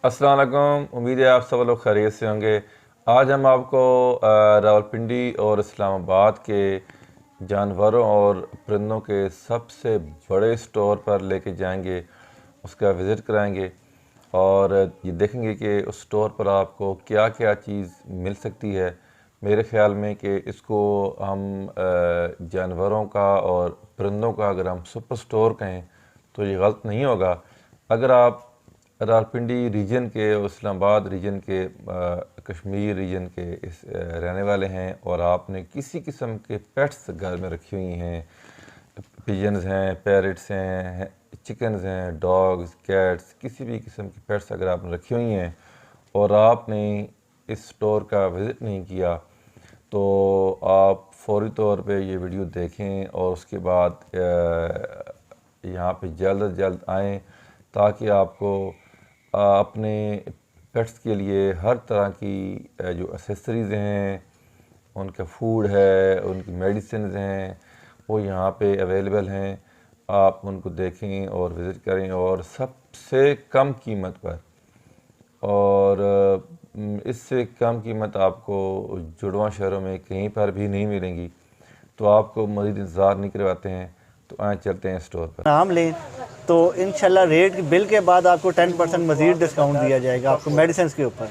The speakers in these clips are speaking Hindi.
अस्सलाम वालेकुम। उम्मीद है आप सब लोग खैरियत से होंगे। आज हम आपको रावलपिंडी और इस्लामाबाद के जानवरों और परिंदों के सबसे बड़े स्टोर पर लेके जाएंगे, उसका विज़िट कराएंगे और ये देखेंगे कि उस स्टोर पर आपको क्या क्या चीज़ मिल सकती है। मेरे ख़्याल में कि इसको हम जानवरों का और परिंदों का अगर हम सुपर स्टोर कहें तो ये गलत नहीं होगा। अगर आप रावलपिंडी रीजन के और इस्लामाबाद रीजन के कश्मीर रीजन के रहने वाले हैं और आपने किसी किस्म के पेट्स घर में रखी हुई हैं, पिजन्स हैं, पैरट्स हैं, चिकन्स हैं, डॉग्स, कैट्स, किसी भी किस्म की पेट्स अगर आपने रखी हुई हैं और आपने इस स्टोर का विज़िट नहीं किया तो आप फ़ौरी तौर पे ये वीडियो देखें और उसके बाद यहाँ पे जल्द अज जल्द आएँ ताकि आपको अपने पेट्स के लिए हर तरह की जो एसेसरीज़ हैं, उनका फूड है, उनकी मेडिसिन हैं, वो यहाँ पे अवेलेबल हैं। आप उनको देखें और विज़िट करें और सबसे कम कीमत पर, और इससे कम कीमत आपको जुड़वा शहरों में कहीं पर भी नहीं मिलेंगी। तो आपको मज़ीद इंतज़ार नहीं करवाते हैं, तो आए चलते हैं स्टोर पर। नाम लें तो इंशाल्लाह रेट बिल के बाद आपको 10% मज़ीद डिस्काउंट दिया जाएगा आपको मेडिसिन के ऊपर।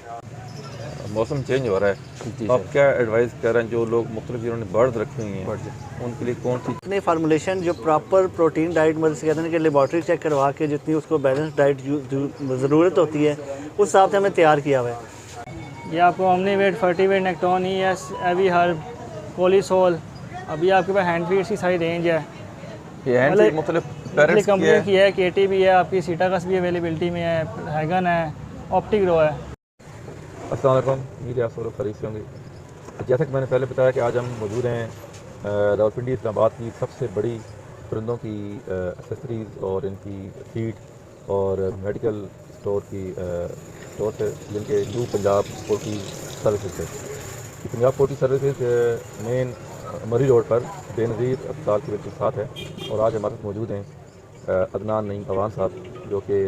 मौसम चेंज हो रहा है, तो आप क्या एडवाइस कर रहे हैं जो लोग मुख्तलिफ जिन्होंने बर्ड्स रखे हुए हैं उनके लिए कौन सी अपनी फार्मूलेशन जो प्रॉपर प्रोटीन डाइट मतलब से कहते हैं कि लेबॉर्ट्री चेक करवा के जितनी उसको बैलेंस डाइट ज़रूरत होती है उस हिसाब से हमें तैयार किया हुआ है। ये आपको ओमनीवेट, फर्टीवेट, नेक्टोन, ES, एवी हर्ब, कोलिसोल, अभी आपके पास हैंड फीड्स की सारी रेंज है। ये मुख्तलिफ कंपनी की है, KT भी है, आपकी सीटाकस भी अवेलेबिलिटी में है, हैगन है, ऑप्टिग्रो है। अस्सलाम वालेकुम, उम्मीद है आप सब लोग खरीद से होंगे। जैसा कि मैंने पहले बताया कि आज हम मौजूद हैं रावलपिंडी इस्लामाबाद की सबसे बड़ी परिंदों की एसेसरीज़ और इनकी फीड और मेडिकल स्टोर की स्टोर से, जिनके न्यू पंजाब पोल्ट्री सर्विसेज है। पंजाब पोल्ट्री सर्विसेज मेन मरी रोड पर बेनज़ीर अस्पताल के बिल्कुल साथ है और आज हमारे साथ मौजूद हैं अदनान नईम अवान साहब जो कि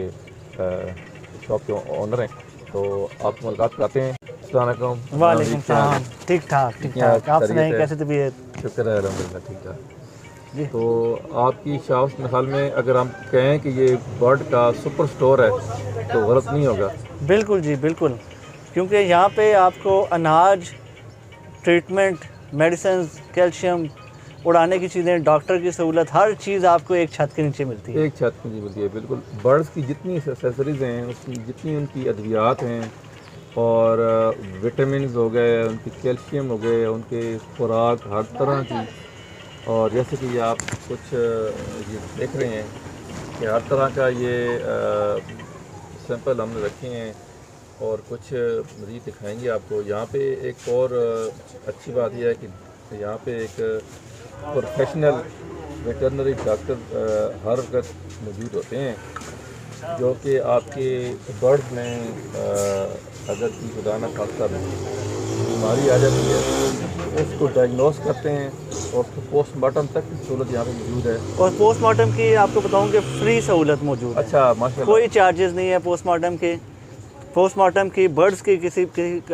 शॉप के ओनर हैं। तो आपको मुलाकात कराते हैं। अस्सलाम वालेकुम। वालेकुम सलाम। ठीक ठाक आप सुनाइए कैसे तबीयत? शुक्र है अल्हम्दुलिल्लाह ठीक ठाक जी। तो आपकी शॉप मिसाल में अगर हम कहें कि ये बर्ड का सुपर स्टोर है तो गलत नहीं होगा? बिल्कुल जी बिल्कुल, क्योंकि यहाँ पे आपको अनाज, ट्रीटमेंट, मेडिसिन, कैल्शियम, उड़ाने की चीज़ें, डॉक्टर की सहूलत, हर चीज़ आपको एक छत के नीचे मिलती है। एक छत के नीचे मिलती है, बिल्कुल। बर्ड्स की जितनी एसेसरीज़ हैं, उसकी जितनी उनकी अद्वियात हैं और विटामिन हो गए, उनकी कैल्शियम हो गए, उनके खुराक हर तरह की, और जैसे कि आप कुछ ये देख रहे हैं कि हर तरह का ये सैंपल हमने रखे हैं और कुछ मज़ीद दिखाएंगे आपको। यहाँ पे एक और अच्छी बात यह है कि यहाँ पे एक प्रोफेशनल वेटरनरी डॉक्टर हर वक्त मौजूद होते हैं जो कि आपके बर्ड में अगर की खुदा न खास्ता बीमारी आ जाती है तो उसको डायग्नोस करते हैं और उसको पोस्टमार्टम तक की सहूलत यहाँ पे मौजूद है। और पोस्टमार्टम की आपको बताऊँ कि फ्री सहूलत मौजूद है। अच्छा, माशाल्लाह। कोई चार्जेस नहीं है पोस्टमार्टम के। पोस्टमार्टम की बर्ड्स की किसी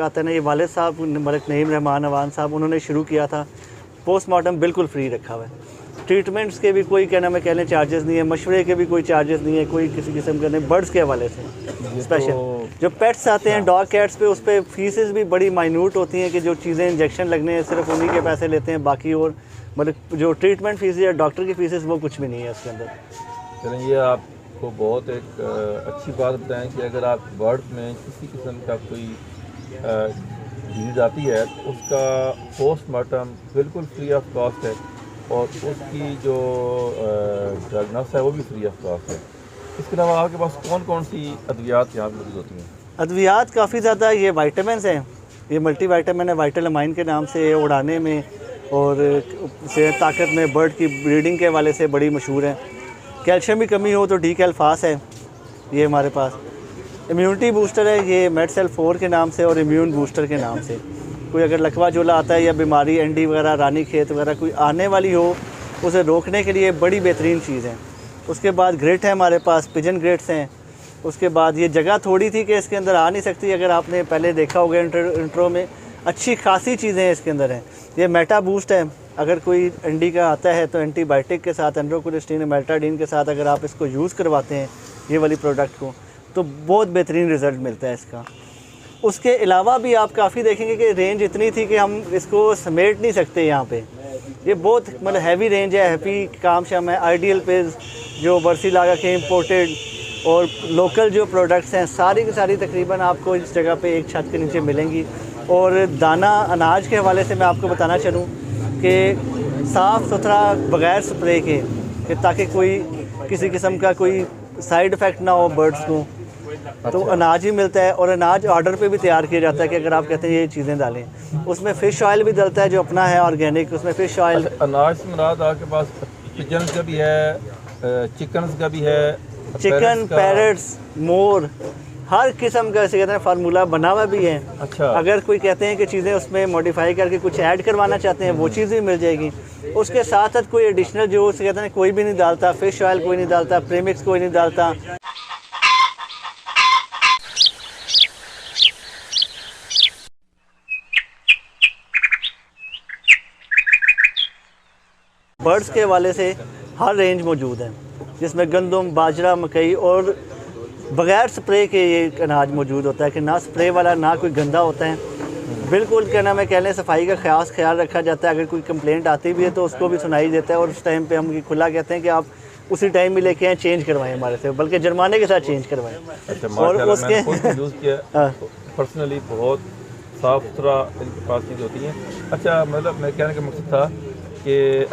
आते हैं, ये वालिद साहब मलिक नईम रहमान अवान साहब उन्होंने शुरू किया था। पोस्टमार्टम बिल्कुल फ्री रखा हुआ है। ट्रीटमेंट्स के भी कोई कहना मैं कहने चार्जेस नहीं है, मशवरे के भी कोई चार्जेस नहीं है, कोई किसी किस्म के नहीं। बर्ड्स के हवाले से स्पेशल जो पेट्स आते हैं डॉग कैट्स पे, उस पर फीसेस भी बड़ी माइन्यूट होती हैं कि जो चीज़ें इंजेक्शन लगने हैं सिर्फ उन्हीं के पैसे लेते हैं, बाकी और मतलब जो ट्रीटमेंट फीस या डॉक्टर की फीसेस वो कुछ भी नहीं है उसके अंदर। चलें, ये आपको बहुत एक अच्छी बात बताएं कि अगर आप बर्ड में किसी किस्म का कोई डिजीज़ आती है तो उसका पोस्टमार्टम बिल्कुल फ्री ऑफ कॉस्ट है और उसकी जो डायग्नोसिस है वो भी फ्री ऑफ कॉस्ट है। इसके अलावा आपके पास कौन कौन सी अद्वियात यहाँ मौजूद होती हैं? अद्वियात काफ़ी ज़्यादा, ये वाइटामिन हैं, ये मल्टी वाइटामिन है, वाइटल अमाइन के नाम से उड़ाने में और सेहत ताकत में बर्ड की ब्रीडिंग के हवाले से बड़ी मशहूर है। कैल्शियम की कमी हो तो डी कैल्फास है ये हमारे पास। इम्यूनिटी बूस्टर है ये मेडसेल 4 के नाम से और इम्यून बूस्टर के नाम से। कोई अगर लकवा जोला आता है या बीमारी एंडी वगैरह, रानी खेत वगैरह कोई आने वाली हो, उसे रोकने के लिए बड़ी बेहतरीन चीज़ है। उसके बाद ग्रेट है हमारे पास, पिजन ग्रेट्स हैं, उसके बाद ये जगह थोड़ी थी कि इसके अंदर आ नहीं सकती, अगर आपने पहले देखा होगा इंट्रो में, अच्छी खासी चीज़ें इसके अंदर हैं। ये मेटा बूस्ट है, अगर कोई एनडी का आता है तो एंटीबायोटिक के साथ एंड्रोकोलिस्टीन मेटाडीन के साथ अगर आप इसको यूज़ करवाते हैं ये वाली प्रोडक्ट को, तो बहुत बेहतरीन रिज़ल्ट मिलता है इसका। उसके अलावा भी आप काफ़ी देखेंगे कि रेंज इतनी थी कि हम इसको समेट नहीं सकते यहाँ पे। ये बहुत मतलब हैवी रेंज है, हैवी काम शाम है। आइडियल पे जो वर्सीलागा के इम्पोर्टेड और लोकल जो प्रोडक्ट्स हैं सारी की सारी तकरीबन आपको इस जगह पे एक छत के नीचे मिलेंगी। और दाना अनाज के हवाले से मैं आपको बताना चलूँ कि साफ़ सुथरा बग़ैर स्प्रे के, कि ताकि कोई किसी किस्म का कोई साइड इफ़ेक्ट ना हो बर्ड्स को, तो अनाज ही मिलता है। और अनाज ऑर्डर पे भी तैयार किया जाता है कि अगर आप कहते हैं ये चीज़ें डालें, उसमें फ़िश ऑयल भी डलता है जो अपना है ऑर्गेनिक, उसमें फ़िश ऑयल। अनाज से मुराद आपके पास पिजन का भी है, चिकन का भी है, चिकन, पैरट्स, मोर, हर किस्म का ऐसे कहते हैं फार्मूला बना हुआ भी है। अच्छा, अगर कोई कहते हैं कि चीज़ें उसमें मॉडिफाई करके कुछ ऐड करवाना चाहते हैं वो चीज़ भी मिल जाएगी। उसके साथ साथ कोई एडिशनल जो उसे कहते हैं कोई भी नहीं डालता, फ़िश ऑयल कोई नहीं डालता, प्रीमिक्स कोई नहीं डालता। बर्ड्स के हवाले से हर रेंज मौजूद है, जिसमें गंदम, बाजरा, मकई और बग़ैर स्प्रे के ये अनाज मौजूद होता है कि ना स्प्रे वाला ना कोई गंदा होता है। बिल्कुल क्या नाम है कह लें सफाई का खास ख्याल रखा जाता है। अगर कोई कंप्लेंट आती भी है तो उसको भी सुनाई देता है और उस टाइम पे हम ये खुला कहते हैं कि आप उसी टाइम में लेके आए, चेंज करवाएं हमारे से, बल्कि जुर्माने के साथ चेंज करवाएं। अच्छा, और उसके यूज़ किया पर्सनली, बहुत साफ़ सुथरा इनके पास चीज़ होती है। अच्छा, मतलब मैं कहने का मकसद था कि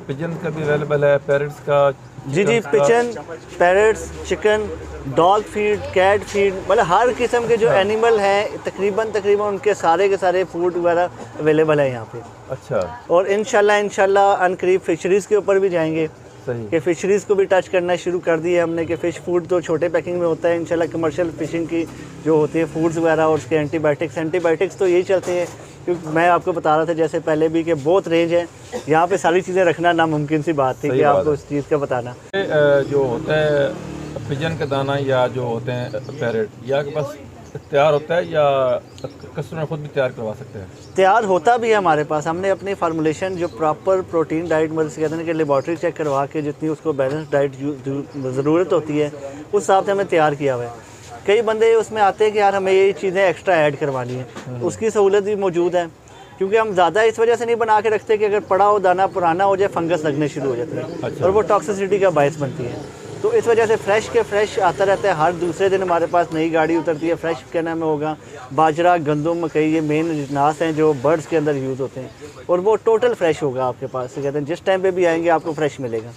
पिजन का भी अवेलेबल है, पैरट्स का? जी, pigeon, parrots, chicken, dog feed, cat feed, मतलब हर किस्म के जो एनिमल हैं तकरीबन उनके सारे के सारे फूड वगैरह अवेलेबल है यहाँ पे। अच्छा, और इंशाल्लाह अनकरीब फिशरीज़ के ऊपर भी जाएंगे। सही कि फ़िशरीज़ को भी टच करना शुरू कर दिया हमने कि फ़िश फूड तो छोटे पैकिंग में होता है, इंशाल्लाह कमर्शियल फ़िशिंग की जो होती है फूड्स वगैरह और उसके एंटीबायोटिक्स तो यही चलते हैं। क्योंकि मैं आपको बता रहा था जैसे पहले भी कि बहुत रेंज है, यहाँ पे सारी चीज़ें रखना नामुमकिन सी बात थी कि आपको उस चीज़ का बताना। जो होता है पिजन का दाना या जो होते हैं पैरेट, या के पास तैयार होता है या कस्टमर खुद भी तैयार करवा सकते हैं? तैयार होता भी है हमारे पास। हमने अपनी फार्मूलेशन जो प्रॉपर प्रोटीन डाइट मतलब से कहते हैं कि लेबॉर्ट्री चेक करवा के जितनी उसको बैलेंस डाइट ज़रूरत होती है उस हिसाब से हमें तैयार किया हुआ है। कई बंदे उसमें आते हैं कि यार हमें ये चीज़ें एक्स्ट्रा ऐड करवानी है, उसकी सहूलत भी मौजूद है। क्योंकि हम ज़्यादा इस वजह से नहीं बना के रखते कि अगर पड़ा हो दाना पुराना हो जाए फंगस लगने शुरू हो जाती है। अच्छा। और वो टॉक्सिसिटी का बायस बनती है। तो इस वजह से फ्रेश के फ्रेश आता रहता है, हर दूसरे दिन हमारे पास नई गाड़ी उतरती है। फ्रेश कहना में होगा बाजरा, गंदम, मकई, ये मेन अजनास हैं जो बर्ड्स के अंदर यूज़ होते हैं और वो टोटल फ्रेश होगा आपके पास। से कहते हैं जिस टाइम पे भी आएंगे आपको फ्रेश मिलेगा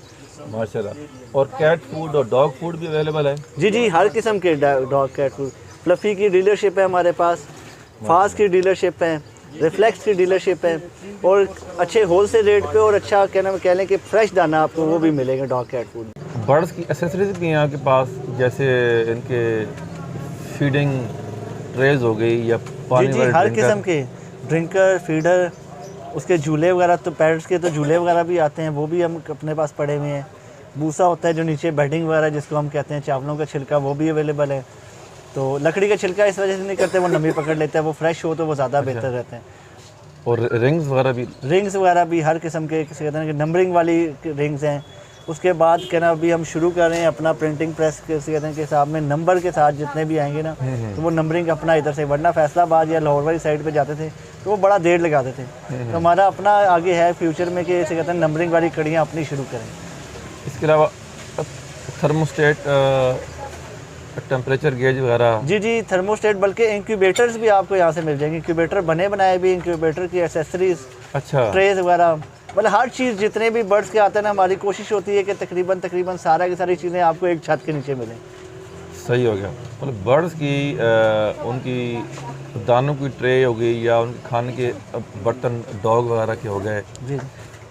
माशाल्लाह। और कैट फूड और डॉग फूड भी अवेलेबल है? जी, हर किस्म के डॉग कैट फूड। फ्लफ़ी की डीलरशिप है हमारे पास, फास्ट की डीलरशिप है, रिफ्लेक्स की डीलरशिप है और अच्छे होलसेल रेट पे और अच्छा कह लें कि फ्रेश दाना आपको वो भी मिलेगा डॉग कैट फूड। बर्ड्स की एसेसरीज भी हैं आपके पास, जैसे इनके फीडिंग ट्रेज हो गई या पानी जी, हर किस्म के ड्रिंकर, फीडर, उसके झूले वगैरह, तो पैरट्स के तो झूले वगैरह भी आते हैं, वो भी हम अपने पास पड़े हुए हैं। भूसा होता है जो नीचे बेडिंग वगैरह जिसको हम कहते हैं, चावलों का छिलका, वो भी अवेलेबल है। तो लकड़ी का छिलका इस वजह से नहीं करते, वो नमी पकड़ लेता है, वो फ्रेश हो तो वो ज़्यादा बेहतर रहते हैं। और रिंग्स वगैरह भी हर किस्म के, किसी कहते हैं कि नंबरिंग वाली रिंग्स हैं। उसके बाद कहना अभी हम शुरू कर रहे हैं अपना प्रिंटिंग प्रेस के कहते हैं के हिसाब में नंबर के साथ जितने भी आएंगे ना तो वो नंबरिंग अपना इधर से, वरना फैसलाबाद या लाहौर वाली साइड पे जाते थे तो वो बड़ा देर लगाते थे। तो हमारा अपना आगे है फ्यूचर में कि इसे कहते हैं नंबरिंग वाली कड़ियाँ अपनी शुरू करें। इसके अलावा थर्मोस्टेट, टेम्परेचर गेज वगैरह? जी, थर्मोस्टेट, बल्कि इंक्यूबेटर्स भी आपको यहाँ से मिल जाएंगे। इंक्यूबेटर बने बनाए भी, इंक्यूबेटर की एसेसरीज, अच्छा, ट्रेज वगैरह, मतलब हर चीज़ जितने भी बर्ड्स के आते हैं ना, हमारी कोशिश होती है कि तकरीबन सारा की सारी चीज़ें आपको एक छत के नीचे मिलें। सही हो गया। मतलब बर्ड्स की उनकी दानों की ट्रे हो गई या उनके खाने के बर्तन डॉग वगैरह के हो गए जी,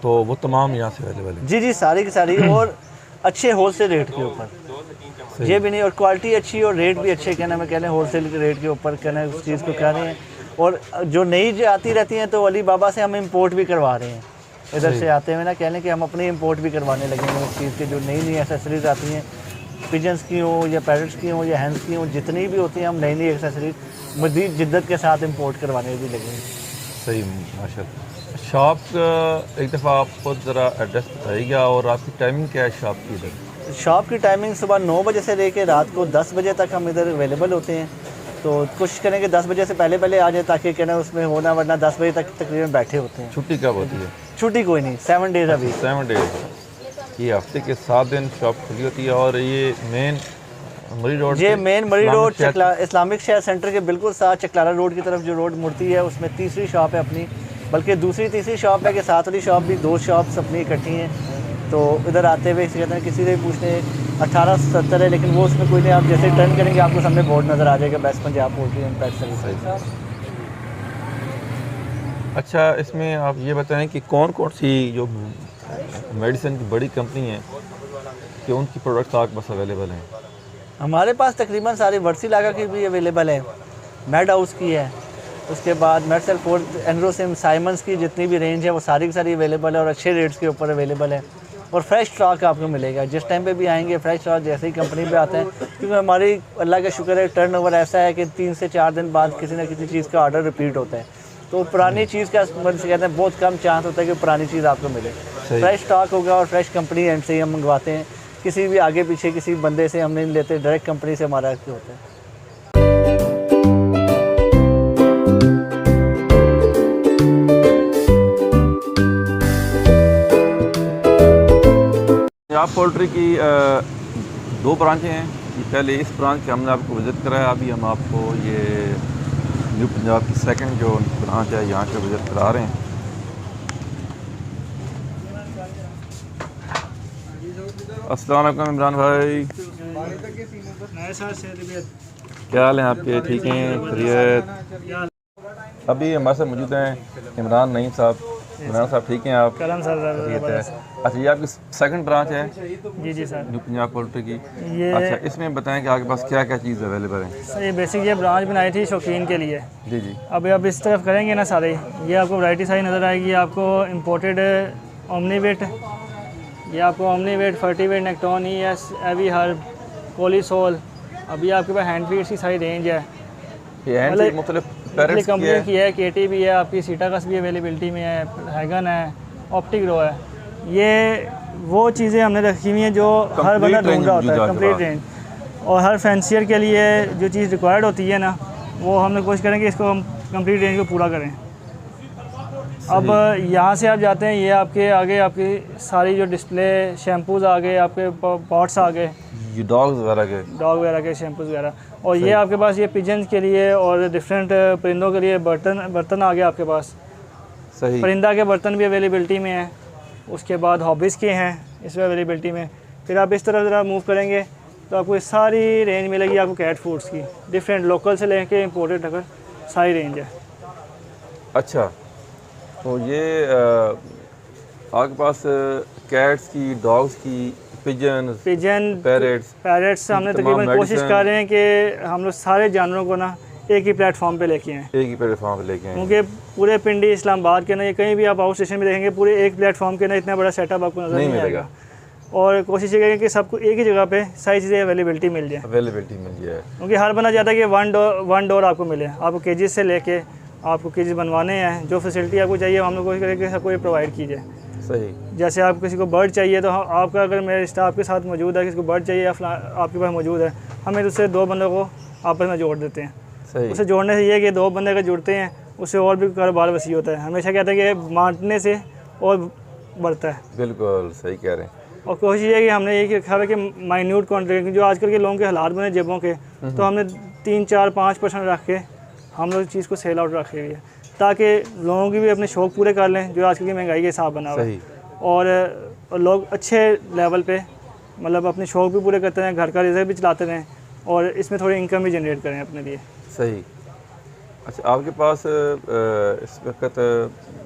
तो वो तमाम यहाँ से अवेलेबल है? जी, सारी की सारी और अच्छे होलसेल रेट के ऊपर, ये भी नहीं, और क्वालिटी अच्छी और रेट भी अच्छे, कहना मैं कह रहे हैं होलसेल के रेट के ऊपर कहना उस चीज़ को कह रहे हैं। और जो नई जो आती रहती हैं तो अली बाबा से हम इंपोर्ट भी करवा रहे हैं, इधर से आते हुए ना कह लें कि हम अपनी इंपोर्ट भी करवाने लगे हैं उस चीज़ के, जो नई एसेसरीज आती हैं पिजन्स की हो या पैरट्स की हो या हैंस की हो, जितनी भी होती हैं हम नई नई एक्सेसरीज मज़ीद जिद्दत के साथ इंपोर्ट करवाने भी लगे हैं। सही, माशाल्लाह। शॉप एक दफ़ा आपको ज़रा एड्रेस बताइएगा और आपकी टाइमिंग क्या है शॉप की इधर? शॉप की टाइमिंग सुबह 9 बजे से लेकर रात को 10 बजे तक हम इधर अवेलेबल होते हैं। तो कोशिश करेंगे 10 बजे से पहले आ जाए ताकि कहना उसमें होना, वरना 10 बजे तक तकरीबन बैठे होते हैं। छुट्टी कब होती है? छुट्टी कोई नहीं, 7 डेज़ अभी। 7 डेज। ये हफ्ते के 7 दिन शॉप खुली होती है। और ये मेन मरी रोड, ये मेन मरी रोड इस्लामिक शहर सेंटर के बिल्कुल साथ चकलारा रोड की तरफ जो रोड मुड़ती है उसमें तीसरी शॉप है अपनी, बल्कि दूसरी तीसरी शॉप है कि साथ वाली शॉप भी 2 शॉप्स अपनी इकट्ठी हैं। तो इधर आते हुए कहते हैं किसी से भी पूछने 1870 है, लेकिन वो उसमें कोई नहीं, आप जैसे टर्न करेंगे आपको सामने बोर्ड नज़र आ जाएगा best Punjab poultry and pet service. अच्छा, इसमें आप ये बताएं कि कौन कौन सी जो मेडिसिन की बड़ी कंपनी है कि उनकी प्रोडक्ट्स आपके पास अवेलेबल हैं? हमारे पास तकरीबन सारी वर्सीलागा की भी अवेलेबल है, मेड हाउस की है, उसके बाद मेडसेल फोर्थ, एंड्रोसिम, साइमंस की जितनी भी रेंज है वो सारी की सारी अवेलेबल है और अच्छे रेट्स के ऊपर अवेलेबल है। और फ्रेश स्टॉक आपको मिलेगा, जिस टाइम पे भी आएंगे फ्रेश स्टॉक जैसे ही कंपनी पे आते हैं, क्योंकि हमारी अल्लाह का शुक्र है टर्नओवर ऐसा है कि 3 से 4 दिन बाद किसी न किसी चीज़ का ऑर्डर रिपीट होता है। तो पुरानी चीज़ का कहते हैं बहुत कम चांस होता है कि पुरानी चीज़ आपको मिले। फ्रेश स्टॉक होगा और फ्रेश कंपनी एंड से ही हम मंगवाते हैं, किसी भी आगे पीछे किसी बंदे से हम नहीं लेते, डायरेक्ट कंपनी से हमारा होता है। पंजाब पोल्ट्री की 2 ब्रांचें हैं। ये पहले इस ब्रांच के हमने आपको विज़िट कराया, अभी हम आपको ये न्यू पंजाब की सेकंड जो ब्रांच है यहाँ पे विज़िट करा रहे हैं। अस्सलाम वालेकुम इमरान भाई, क्या हाल है आपके? ठीक हैं, खैरियत? अभी हमारे साथ मौजूद हैं इमरान नईम साहब। इमरान साहब ठीक हैं आप? करम सर। अच्छा, ये आपकी सेकंड ब्रांच है जी सर, न्यू पंजाब पोल्ट्री की। ये अच्छा, इसमें बताएं कि आपके पास क्या क्या चीज़ अवेलेबल है? सर ये बेसिक ये ब्रांच बनाई थी शौकीन के लिए। जी जी। अभी आप इस तरफ करेंगे ना सारे, ये आपको वैरायटी सारी नज़र आएगी। आपको इम्पोर्टेड ओमनीवेट, ये आपको ओमनीवेट, फर्टीवेट, नेक्टोन, ES, एवी हर्ब, कोलीसोल। अभी आपके पास हैंड फीड्स की सारी रेंज है, ये मुख्तलिफ पैरेट्स की कंपनी की है, KT भी है, आपकी सीटाकस भी अवेलेबिलिटी में है, हैगन है, ऑप्टिक रो है। ये वो चीज़ें हमने रखी हुई हैं जो हर बंदा ढूंढ रहा होता है, कंप्लीट रेंज। और हर फैंसियर के लिए जो चीज़ रिक्वायर्ड होती है ना, वो हमने कोशिश करेंगे इसको हम कंप्लीट रेंज को पूरा करें। अब यहाँ से आप जाते हैं, ये आपके आगे आपकी सारी जो डिस्प्ले शैम्पूज़ आ गए, आपके पॉट्स आ गए, ये डॉग वगैरह के शैम्पूज़ वगैरह। और ये आपके पास ये पिजन्स के लिए और डिफरेंट परिंदों के लिए बर्तन आ गए आपके पास। सही, परिंदा के बर्तन भी अवेलेबिलिटी में हैं। उसके बाद हॉबीज़ के हैं इसमें अवेलेबिलिटी में। फिर आप इस तरफ ज़रा मूव करेंगे तो आपको ये सारी रेंज मिलेगी आपको कैट फूड्स की, डिफरेंट लोकल से लेके इम्पोर्टेड तक सारी रेंज है। अच्छा, तो ये आपके पास कैट्स की, डॉग्स की, पिजन, पैरेट्स हमने तकरीबन कोशिश कर रहे हैं कि हम लोग सारे जानवरों को ना एक ही प्लेटफॉर्म पे लेके आएँ, क्योंकि पूरे पिंडी इस्लामाबाद के ना, ये कहीं भी आप आउट स्टेशन में देखेंगे पूरे एक प्लेटफॉर्म के ना इतना बड़ा सेटअप आपको नजर नहीं आएगा। और कोशिश ये करेंगे कि सबको एक ही जगह पे सारी चीज़ें अवेलेबिलिटी मिल जाए, क्योंकि हर बंदा चाहता है कि वन डोर आपको मिले। आपको केजेस से लेके आपको केजेस बनवाने हैं, जो फैसिलिटी आपको चाहिए हम लोग कोशिश करेंगे कि सबको ये प्रोवाइड की जाए। सही, जैसे आप किसी को बर्ड चाहिए तो आपका अगर मेरे स्टाफ के साथ मौजूद है, किसी को बर्ड चाहिए या आपके पास मौजूद है, हमें उससे 2 बंदों को आपस में जोड़ देते हैं। सही, उसे जोड़ने से ये कि 2 बंदे अगर जुड़ते हैं उससे और भी कारोबार वसी होता है। हमेशा कहते हैं कि बांटने से और बढ़ता है। बिल्कुल सही कह रहे हैं। और कोशिश ये है कि हमने ये रखा है कि माइन्यूट क्वान्टिटी, जो आजकल के लोगों के हालात बने जेबों के, तो हमने 3, 4, 5% रख के हम लोग चीज़ को सेल आउट रखे हुई है, ताकि लोगों की भी अपने शौक़ पूरे कर लें जो आजकल की महंगाई के हिसाब बना हुआ है। और लोग अच्छे लेवल पे मतलब अपने शौक़ भी पूरे करते रहें, घर का रिजर्व भी चलाते रहें और इसमें थोड़ी इनकम भी जनरेट करें अपने लिए। सही। अच्छा, आपके पास इस वक्त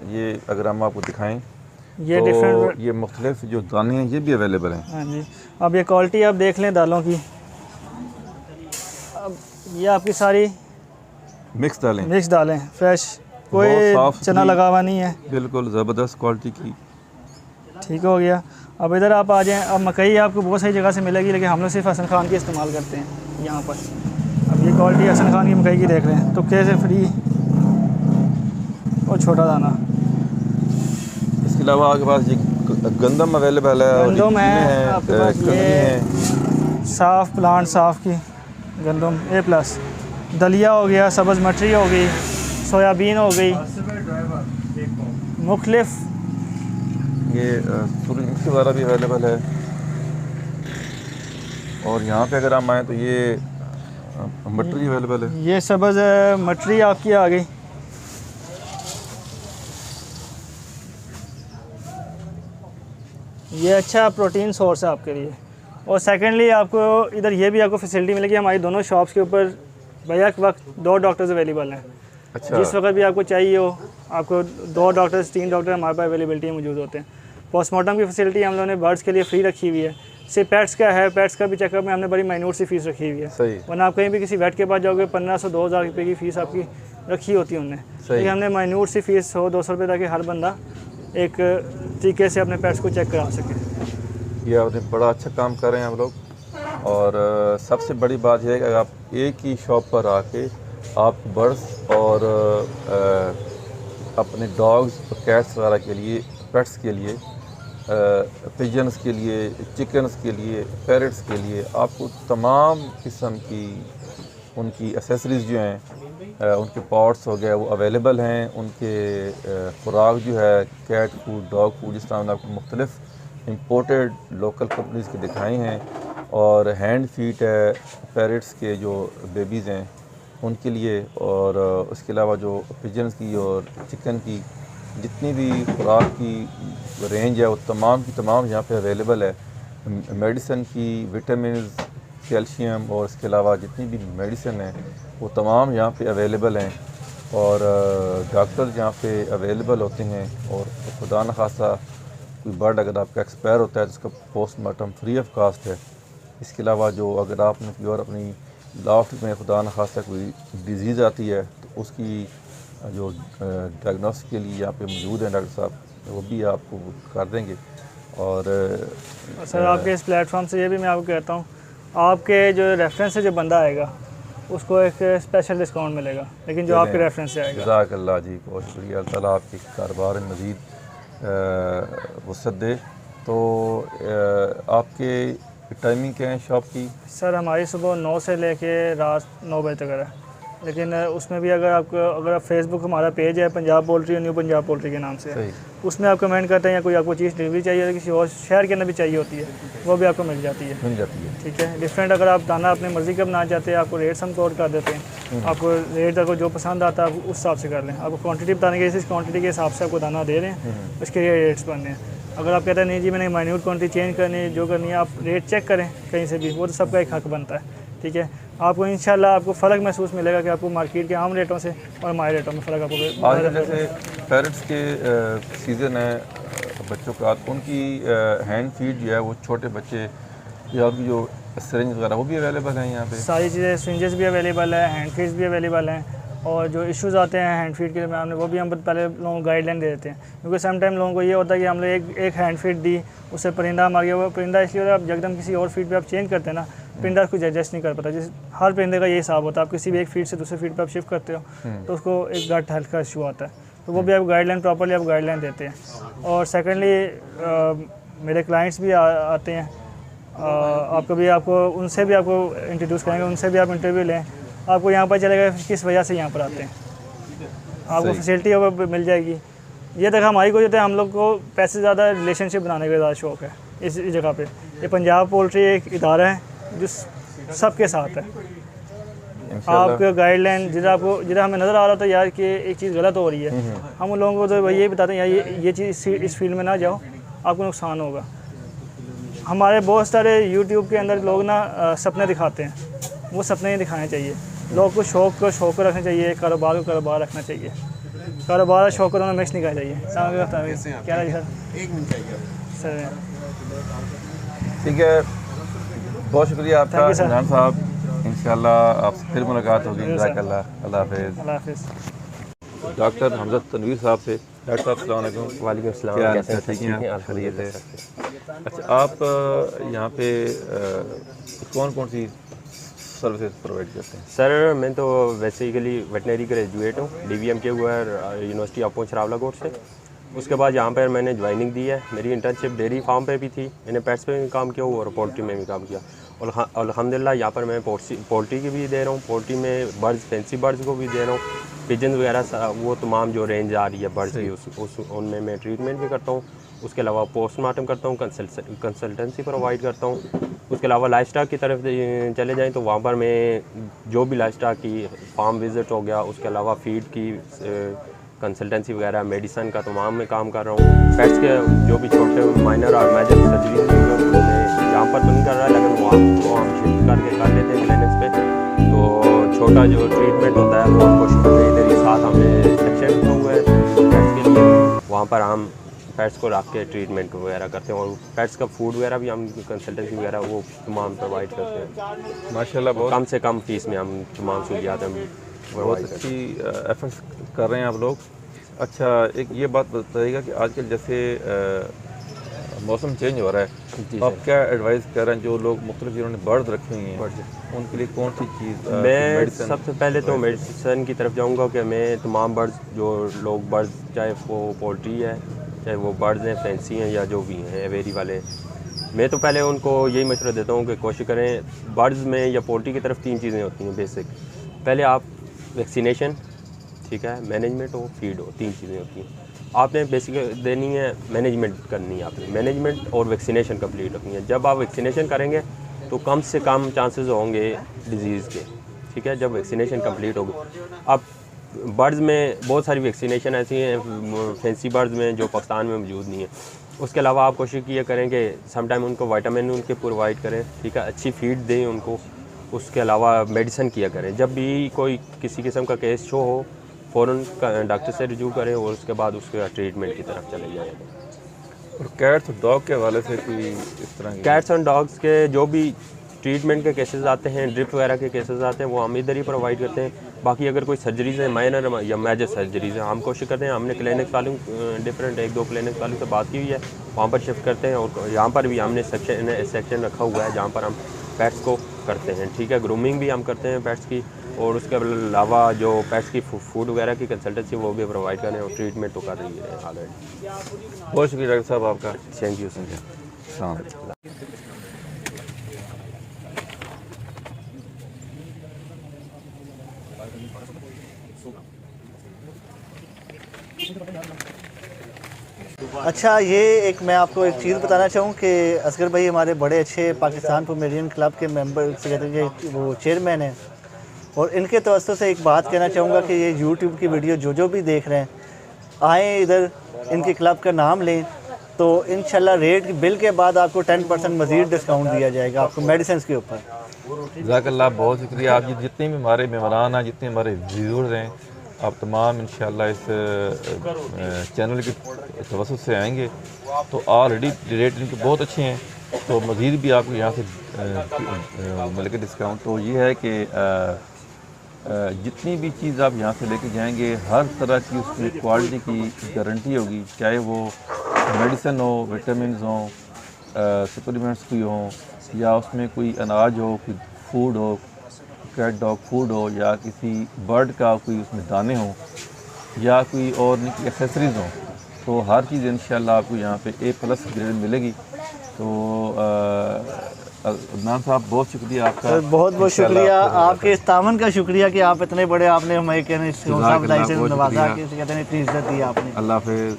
ये अगर हम आपको दिखाएं ये तो डिफरेंट ये मुख्तलिफ जो दाने हैं ये भी अवेलेबल हैं। हाँ जी, अब ये क्वालिटी आप देख लें दालों की। अब ये आपकी सारी मिक्स दालें फ्रेश, कोई चना लगा हुआ नहीं है, बिल्कुल ज़बरदस्त क्वालिटी की। ठीक हो गया। अब इधर आप आ जाएं, अब मकई आपको बहुत सारी जगह से मिलेगी, लेकिन हम लोग सिर्फ हसन खान की इस्तेमाल करते हैं यहाँ पर। अब ये क्वालिटी हसन खान की मकई की देख रहे हैं, तो कैसे फ्री और छोटा दाना। इसके अलावा आपके पास ये गंदम अवेलेबल है, और गंदम है आपके पास, कनरी ये है। साफ़ प्लांट साफ़ की गंदम A+, दलिया हो गया, सब्ज़ मटरी हो गई, सोयाबीन हो गई, मुख्तलिफ ये सूरजमुखी वगैरह भी अवेलेबल है। और यहाँ पे अगर हम आएँ तो ये मटरी अवेलेबल है। ये सब्ज़ मटरी आपकी आ गई। ये अच्छा प्रोटीन सोर्स है आपके लिए। और सेकेंडली आपको इधर ये भी आपको फैसिलिटी मिलेगी, हमारी दोनों शॉप्स के ऊपर बैक वक्त 2 डॉक्टर्स अवेलेबल हैं। अच्छा। जिस वक्त भी आपको चाहिए हो, आपको 2 डॉक्टर्स 3 डॉक्टर हमारे पास अवेलेबिलिटी में मौजूद होते हैं। पोस्टमार्टम की फैसिलिटी हम लोगों ने बर्ड्स के लिए फ्री रखी हुई है। सिर्फ पेट्स का है, पेट्स का भी चेकअप में हमने बड़ी माइन्यूट सी फीस रखी हुई है। सही। वरना आप कहीं भी किसी वेट के पास जाओगे 1500-2000 रुपये की फ़ीस आपकी रखी होती है उनने। लेकिन हमने माइन्यूट सी फीस 100-200 रुपये ताकि हर बंदा एक तरीके से अपने पेट्स को चेक करा सके। ये आपने बड़ा अच्छा काम कर रहे हैं हम लोग। और सबसे बड़ी बात यह है कि आप एक ही शॉप पर आके आप बर्ड्स और अपने डॉग्स और कैट्स वगैरह के लिए, पेट्स के लिए, पिजन्स के लिए, चिकन्स के लिए, पैरट्स के लिए आपको तमाम किस्म की उनकी एसेसरीज़ जो हैं, उनके पॉट्स हो गए वो अवेलेबल हैं। उनके खुराक जो है कैट फूड, डॉग फूड, जिस तरह हमने आपको मुख्तलिफ इम्पोर्टेड लोकल कंपनीज़ के दिखाए हैं। और हैंड फीड है पैरट्स के जो बेबीज़ हैं उनके लिए, और उसके अलावा जो पिजन्स की और चिकन की जितनी भी खुराक की रेंज है वो तमाम की तमाम यहाँ पे अवेलेबल है। मेडिसिन की, विटामिन, कैल्शियम और इसके अलावा जितनी भी मेडिसिन है वो तमाम यहाँ पे अवेलेबल हैं। और डॉक्टर यहाँ पे अवेलेबल होते हैं। और खुदा न खासा कोई बर्ड अगर आपका एक्सपायर होता है तो उसका पोस्टमार्टम फ्री ऑफ कास्ट है। इसके अलावा जो अगर आपने कोई और अपनी लाफ्ट में खुदा न खासा कोई डिज़ीज़ आती है तो उसकी जो डायग्नोसिस के लिए यहाँ पे मौजूद हैं डॉक्टर साहब, वो भी आपको कर देंगे। और सर आपके इस प्लेटफॉर्म से ये भी मैं आपको कहता हूँ, आपके जो रेफरेंस से जो बंदा आएगा उसको एक स्पेशल डिस्काउंट मिलेगा, लेकिन जो आपके रेफरेंस से आएगा। जज़ाकल्लाह जी, बहुत शुक्रिया। अल्लाह ताला आपके कारोबार में मज़ीद वसअत दे। तो आपके टाइमिंग क्या है शॉप की? सर हमारी सुबह 9 से लेके रात 9 बजे तक है। लेकिन उसमें भी अगर आप फेसबुक हमारा पेज है Punjab poultry, new Punjab poultry के नाम से है, उसमें आप कमेंट करते हैं या कोई आपको चीज़ डिलीवरी चाहिए या किसी और शहर के अंदर भी चाहिए होती है वो भी आपको मिल जाती है। ठीक है। डिफरेंट अगर आप दाना अपनी मर्ज़ी का बनाना चाहते हैं, आपको रेट्स हम कोड कर देते हैं। आपको रेट अगर जो पसंद आता है आप उस हिसाब से कर लें। आपको क्वान्टिटी बताने के इस क्वान्टिटी के हिसाब से आपको दाना दे रहे हैं, उसके रेट्स बनने हैं। अगर आप कहते हैं नहीं जी मैंने माइन्यूट क्वान्टिटी चेंज करनी है, जो करनी है आप रेट चेक करें कहीं से भी, वो तो सबका एक हक बनता है। ठीक है। आपको इंशाल्लाह आपको फ़र्क महसूस मिलेगा कि आपको मार्केट के आम रेटों से और हमारे रेटों में फ़र्क आपको। आज जैसे पेरेंट्स के सीज़न है बच्चों का, उनकी हैंड फीड जो है वो छोटे बच्चे या उनकी जो सिरिंज वगैरह वो भी अवेलेबल हैं यहाँ पे? सारी चीज़ें, सिरिंजेस भी अवेलेबल है, हैंड फीड्स भी अवेलेबल हैं। और जो इश्यूज़ आते हैं हैंड फीड के में वो भी हम पहले लोगों को गाइडलाइन दे देते हैं, क्योंकि सम टाइम लोगों को ये होता है कि हमने एक हैंड फीड दी, उससे परिंदा मार गया। वो परिंदा इसलिए आप यकदम किसी और फीड पे आप चेंज करते हैं ना, परिंदा कुछ एडजस्ट नहीं कर पाता। जिस हर परिंदे का ये हिसाब होता है, आप किसी भी एक फीड से दूसरे फीड पे आप शिफ्ट करते हो तो उसको एक गट हेल्थ का इशू आता है। तो वो भी आप गाइडलाइन प्रॉपर्ली आप गाइडलाइन देते हैं। और सेकेंडली मेरे क्लाइंट्स भी आते हैं, आपको उनसे भी आपको इंट्रोड्यूस करेंगे, उनसे भी आप इंटरव्यू लें, आपको यहाँ पर चलेगा किस वजह से यहाँ पर आते हैं, आपको फैसिलिटी मिल जाएगी। ये देखा हमारी कोशिश होती है, हम लोग को पैसे ज़्यादा रिलेशनशिप बनाने का ज़्यादा शौक़ है इस जगह पे। ये पंजाब पोल्ट्री एक इदारा है जो सबके साथ है। आपके गाइडलाइन जिधर हमें नज़र आ रहा था यार कि एक चीज़ गलत हो रही है, हम उन लोगों को तो यही बताते हैं यार ये चीज़ इस फील्ड में ना जाओ, आपको नुकसान होगा। हमारे बहुत सारे यूट्यूब के अंदर लोग ना सपने दिखाते हैं, वो सपने ही दिखाने चाहिए। लोग को शौक़ को रखना चाहिए, कारोबार को कारोबार रखना चाहिए। कारोबार और शौक़ को दोनों मिक्स नहीं करना चाहिए। क्या है सर? 1 मिनट चाहिए सर। ठीक है, बहुत शुक्रिया आपका इमरान साहब। इंशाल्लाह आपसे फिर मुलाकात होगी। अल्लाह हाफ़िज़। डॉक्टर हमजा तनवीर साहब से। डॉक्टर साहब अस्सलाम वालेकुम। वालेकुम अस्सलाम। क्या हाल कैसे है? हैं? ठीक हैं आप? अल्हम्दुलिल्लाह खैरियत है? सर। अच्छा, आप यहाँ पे कौन कौन सी सर्विसेज प्रोवाइड करते हैं? सर मैं तो बेसिकली वेटनरी ग्रेजुएट हूँ, DVM के हुआ यूनिवर्सिटी ऑफ पूंछ रावलाकोट से। उसके बाद यहाँ पर मैंने ज्वाइनिंग दी है। मेरी इंटर्नशिप डेयरी फार्म पे भी थी, मैंने पेट्स पे भी काम किया और पोल्ट्री में भी काम किया। और अल्हम्दुलिल्लाह यहाँ पर मैं पोल्ट्री की भी दे रहा हूँ, पोल्ट्री में बर्ड्स, फैंसी बर्ड्स को भी दे रहा हूँ, पिजन वगैरह वो तमाम जो रेंज आ रही है बर्ड्स की उनमें मैं ट्रीटमेंट भी करता हूँ। उसके अलावा पोस्टमार्टम करता हूँ, कंसल्टेंसी प्रोवाइड करता हूँ। उसके अलावा लाइफ स्टॉक की तरफ चले जाएँ तो वहाँ पर मैं जो भी लाइफ स्टॉक की फार्म विज़िट हो गया, उसके अलावा फीड की कंसल्टेंसी वगैरह, मेडिसन का तमाम में काम कर रहा हूँ। पेट्स के जो भी छोटे माइनर और मेजर सर्जरी यहाँ पर तो नहीं कर रहा है, लेकिन वो हम शिफ्ट करके कर लेते हैं क्लिनिक्स पे। तो छोटा जो ट्रीटमेंट होता है वो कोशिश करते हैं इधर ही साथ हमने सेक्शन रखा हुआ है पेट्स के लिए, वहाँ पर हम पेट्स को रख के ट्रीटमेंट वगैरह करते हैं। और पेट्स का फूड वगैरह भी हम कंसल्टेंसी वगैरह वो तमाम प्रोवाइड करते हैं। माशाल्लाह बहुत कम से कम फीस में हम तमाम सहूलियात हम बहुत प्रोवाइड करते हैं। अच्छी एफर्ट्स कर रहे हैं आप लोग। अच्छा, एक ये बात बताइएगा कि आजकल जैसे मौसम चेंज हो रहा है, जी तो आप क्या एडवाइस कर रहे हैं जो लोग मुख्तलिफ जिन्होंने बर्ड रखी हुई हैं, उनके लिए कौन सी चीज़? मैं सबसे पहले तो मेडिसिन की तरफ जाऊंगा कि मैं तमाम बर्ड्स जो लोग बर्ड्स, चाहे वो पोल्ट्री है, चाहे वो बर्ड्स हैं, फैंसी हैं या जो भी हैं एवेरी वाले, मैं तो पहले उनको यही मशवरा देता हूँ कि कोशिश करें बर्ड्स में या पोल्ट्री की तरफ 3 चीज़ें होती हैं बेसिक। पहले आप वैक्सीनेशन, ठीक है, मैनेजमेंट हो, फीड हो, 3 चीज़ें होती हैं। आपने बेसिक देनी है, मैनेजमेंट करनी है आपने, मैनेजमेंट और वैक्सीनेशन कंप्लीट रखनी है। जब आप वैक्सीनेशन करेंगे तो कम से कम चांसेस होंगे डिजीज़ के, ठीक है, जब वैक्सीनेशन कंप्लीट होगी। अब बर्ड्स में बहुत सारी वैक्सीनेशन ऐसी हैं फैंसी बर्ड्स में जो पाकिस्तान में मौजूद नहीं है। उसके अलावा आप कोशिश किया करें कि समटाइम उनको विटामिन उनके प्रोवाइड करें, ठीक है, अच्छी फीड दें उनको। उसके अलावा मेडिसिन किया करें। जब भी कोई किसी किस्म का केस शो हो फ़ौरन डॉक्टर से रिव्यू करें और उसके बाद उसके ट्रीटमेंट की तरफ चले जाएँ। और कैट्स और डॉग के हवाले से कोई इस तरह की? कैट्स एंड डॉग्स के जो भी ट्रीटमेंट के केसेस आते हैं, ड्रिप वगैरह के केसेस आते हैं, वो हम इधर ही प्रोवाइड करते हैं। बाकी अगर कोई सर्जरीज है, माइनर या मेजर सर्जरीज है, हम कोशिश करते हैं, हमने क्लिनिक वालों डिफरेंट 1-2 क्लिनिक वालों से बात की हुई है, वहाँ पर शिफ्ट करते हैं। और यहाँ पर भी हमने सेक्शन रखा हुआ है जहाँ पर हम पेट्स को करते हैं, ठीक है, ग्रूमिंग भी हम करते हैं पेट्स की। और उसके अलावा जो पेट्स की फूड वगैरह की कंसल्टेंसी वो भी प्रोवाइड कर रहे हैं और ट्रीटमेंट तो कर रही है ऑलरेडी। बहुत शुक्रिया डॉक्टर साहब आपका। Thank you sir. अस्सलाम वालेकुम। अच्छा, ये एक मैं आपको एक चीज़ बताना चाहूँ कि असगर भाई हमारे बड़े अच्छे पाकिस्तान पोमेरियन क्लब के मेंबर से कहते हैं कि वो चेयरमैन हैं, और इनके तवज्जो से एक बात कहना चाहूँगा कि ये यूट्यूब की वीडियो जो भी देख रहे हैं, आएँ इधर, इनके क्लब का नाम लें, तो इंशाल्लाह रेट बिल के बाद आपको 10% मज़ीद डिस्काउंट दिया जाएगा आपको मेडिसिन के ऊपर। जज़ाकल्लाह, बहुत शुक्रिया। आप जितने भी हमारे मेहमान हैं, जितने हमारे व्यूअर्स हैं, आप तमाम इंशाल्लाह इस चैनल के तवज्जुह से आएंगे तो ऑलरेडी रेट इनके बहुत अच्छे हैं, तो मज़ीद भी आपको यहाँ से मिल के डिस्काउंट। तो ये है कि जितनी भी चीज़ आप यहाँ से लेके जाएंगे हर तरह की उसकी क्वालिटी की गारंटी होगी, चाहे वो मेडिसिन हो, विटामिन हो, सप्लीमेंट्स कोई हो, या उसमें कोई अनाज हो, कोई फूड हो, कैट डॉग फूड हो, या किसी बर्ड का कोई उसमें दाने हो, या कोई और एक्सेसरीज़ हो, तो हर चीज़ इंशाल्लाह आपको यहाँ पे A+ ग्रेड मिलेगी। तो अदनान साहब, बहुत शुक्रिया आपका। बहुत बहुत शुक्रिया आपके इस तावन का शुक्रिया कि आप इतने बड़े आपने हमें कहने से नवाजा, कहते हैं इतनी इज्जत दी आपने। अल्लाह हाफ़िज़।